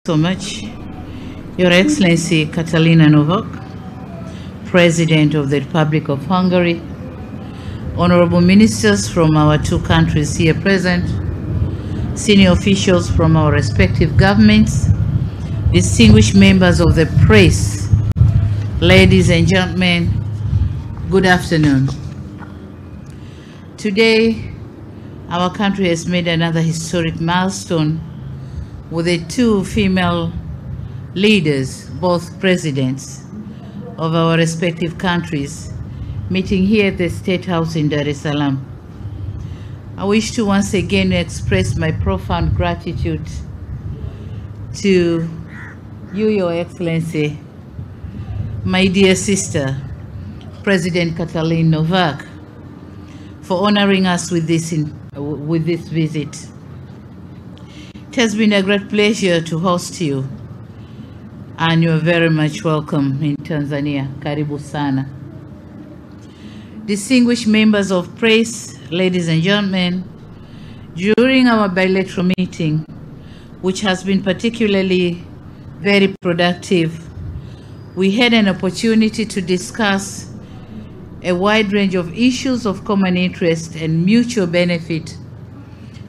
so much, Your Excellency Katalina Novak, President of the Republic of Hungary, honorable ministers from our two countries here present, senior officials from our respective governments, distinguished members of the press, ladies and gentlemen, good afternoon. Today, our country has made another historic milestone with the two female leaders, both presidents of our respective countries, meeting here at the State House in Dar es Salaam. I wish to once again express my profound gratitude to you, Your Excellency, my dear sister, President Katalin Novak, for honoring us with this visit. It has been a great pleasure to host you, and you are very much welcome in Tanzania. Karibu sana. Distinguished members of press, ladies and gentlemen, during our bilateral meeting, which has been particularly very productive, we had an opportunity to discuss a wide range of issues of common interest and mutual benefit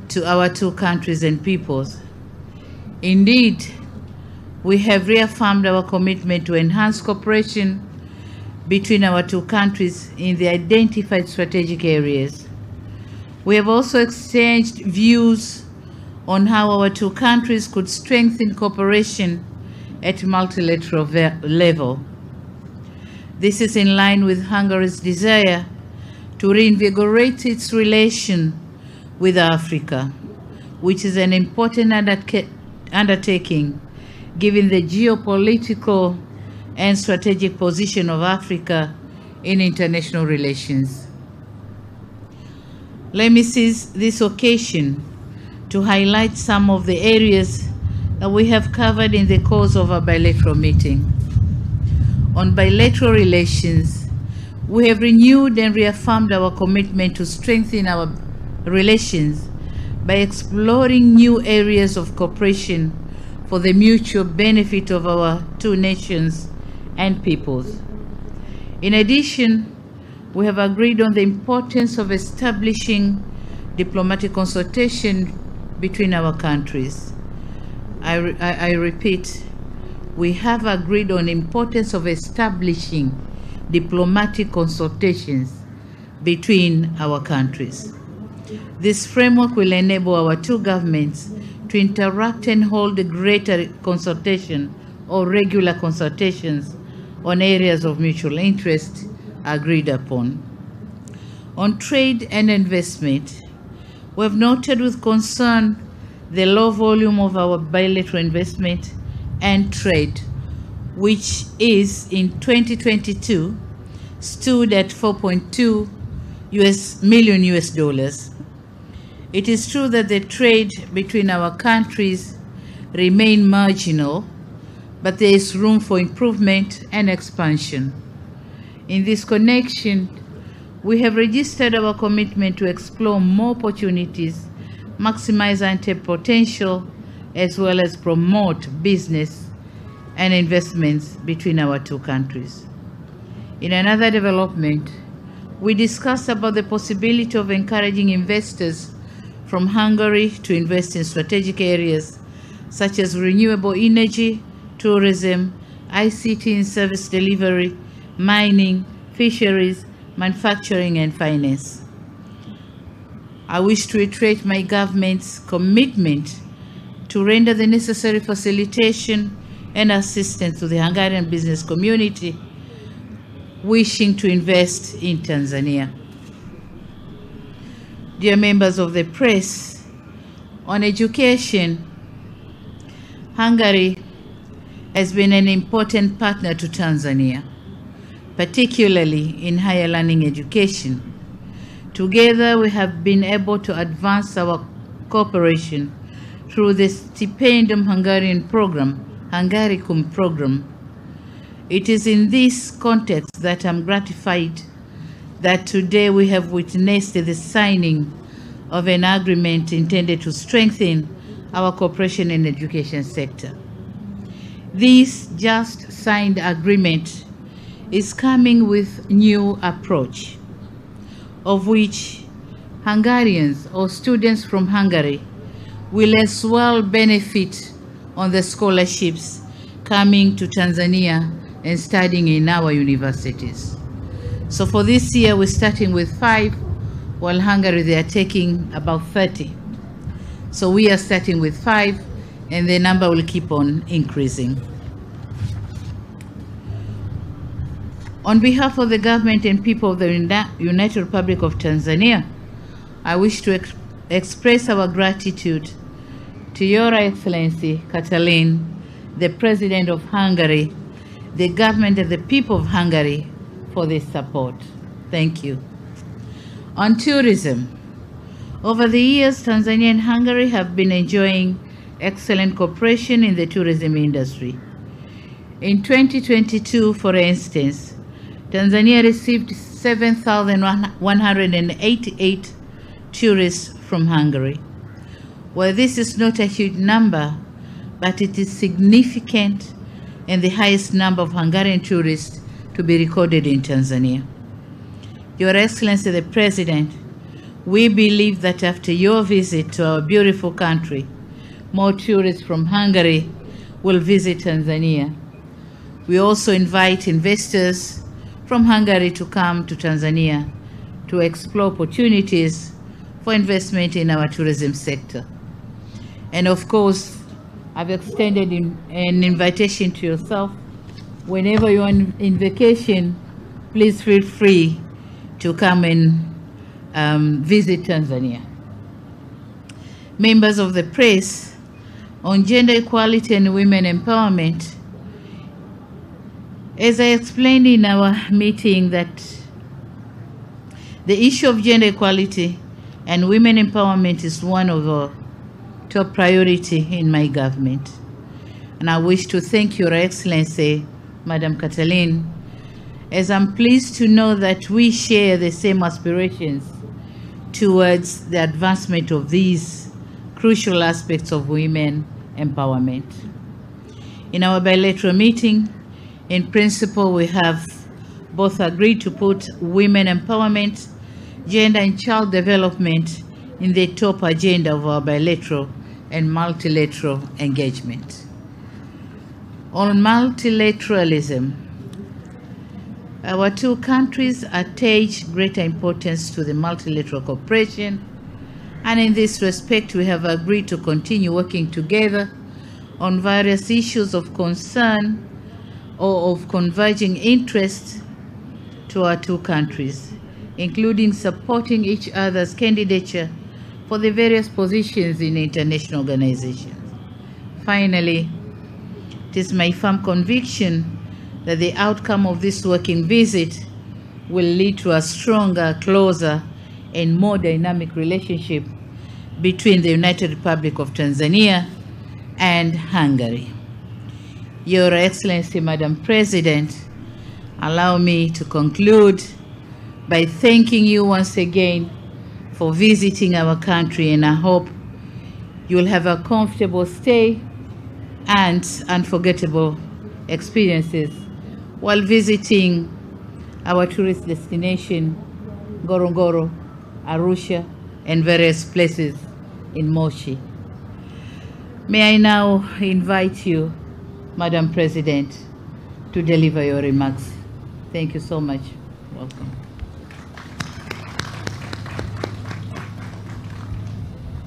to our two countries and peoples. Indeed, we have reaffirmed our commitment to enhance cooperation between our two countries in the identified strategic areas. We have also exchanged views on how our two countries could strengthen cooperation at multilateral level. This is in line with Hungary's desire to reinvigorate its relation with Africa, which is an important undertaking given the geopolitical and strategic position of Africa in international relations. Let me seize this occasion to highlight some of the areas that we have covered in the course of our bilateral meeting. On bilateral relations, we have renewed and reaffirmed our commitment to strengthen our relations by exploring new areas of cooperation for the mutual benefit of our two nations and peoples. In addition, we have agreed on the importance of establishing diplomatic consultation between our countries. I repeat, we have agreed on the importance of establishing diplomatic consultations between our countries. This framework will enable our two governments to interact and hold a greater consultation or regular consultations on areas of mutual interest agreed upon. On trade and investment, we have noted with concern the low volume of our bilateral investment and trade, which is in 2022 stood at $4.2 million. It is true that the trade between our countries remain marginal, but there is room for improvement and expansion. In this connection, we have registered our commitment to explore more opportunities, maximize untapped potential, as well as promote business and investments between our two countries. In another development, we discussed about the possibility of encouraging investors from Hungary to invest in strategic areas such as renewable energy, tourism, ICT and service delivery, mining, fisheries, manufacturing, and finance. I wish to reiterate my government's commitment to render the necessary facilitation and assistance to the Hungarian business community wishing to invest in Tanzania. Dear members of the press, on education, Hungary has been an important partner to Tanzania, particularly in higher learning education. Together, we have been able to advance our cooperation through the Stipendium Hungarian program, Hungaricum program. It is in this context that I'm gratified that today we have witnessed the signing of an agreement intended to strengthen our cooperation in the education sector. this just signed agreement is coming with new approach, of which Hungarians or students from Hungary will as well benefit on the scholarships coming to Tanzania and studying in our universities. So for this year, we're starting with 5, while Hungary, they are taking about 30. So we are starting with 5, and the number will keep on increasing. On behalf of the government and people of the United Republic of Tanzania, I wish to express our gratitude to Your Excellency Katalin, the President of Hungary, the government and the people of Hungary for this support. Thank you. On tourism, over the years, Tanzania and Hungary have been enjoying excellent cooperation in the tourism industry. In 2022, for instance, Tanzania received 7,188 tourists from Hungary. Well, this is not a huge number, but it is significant and the highest number of Hungarian tourists to be recorded in Tanzania. Your Excellency the President, we believe that after your visit to our beautiful country, more tourists from Hungary will visit Tanzania. We also invite investors from Hungary to come to Tanzania to explore opportunities for investment in our tourism sector. And of course, I've extended an invitation to yourself. Whenever you're in vacation, please feel free to come and visit Tanzania. Members of the press, on gender equality and women empowerment, as I explained in our meeting, that the issue of gender equality and women empowerment is one of our top priority in my government. And I wish to thank Your Excellency, Madam Katalin, as I'm pleased to know that we share the same aspirations towards the advancement of these crucial aspects of women empowerment. In our bilateral meeting, in principle, we have both agreed to put women empowerment, gender and child development in the top agenda of our bilateral and multilateral engagement. On multilateralism, our two countries attach greater importance to the multilateral cooperation, and in this respect, we have agreed to continue working together on various issues of concern or of converging interest to our two countries, including supporting each other's candidature for the various positions in international organizations. Finally, it is my firm conviction that the outcome of this working visit will lead to a stronger, closer, and more dynamic relationship between the United Republic of Tanzania and Hungary. Your Excellency, Madam President, allow me to conclude by thanking you once again for visiting our country, and I hope you'll have a comfortable stay and unforgettable experiences while visiting our tourist destination, Ngorongoro, Arusha, and various places in Moshi. May I now invite you, Madam President, to deliver your remarks. Thank you so much. Welcome.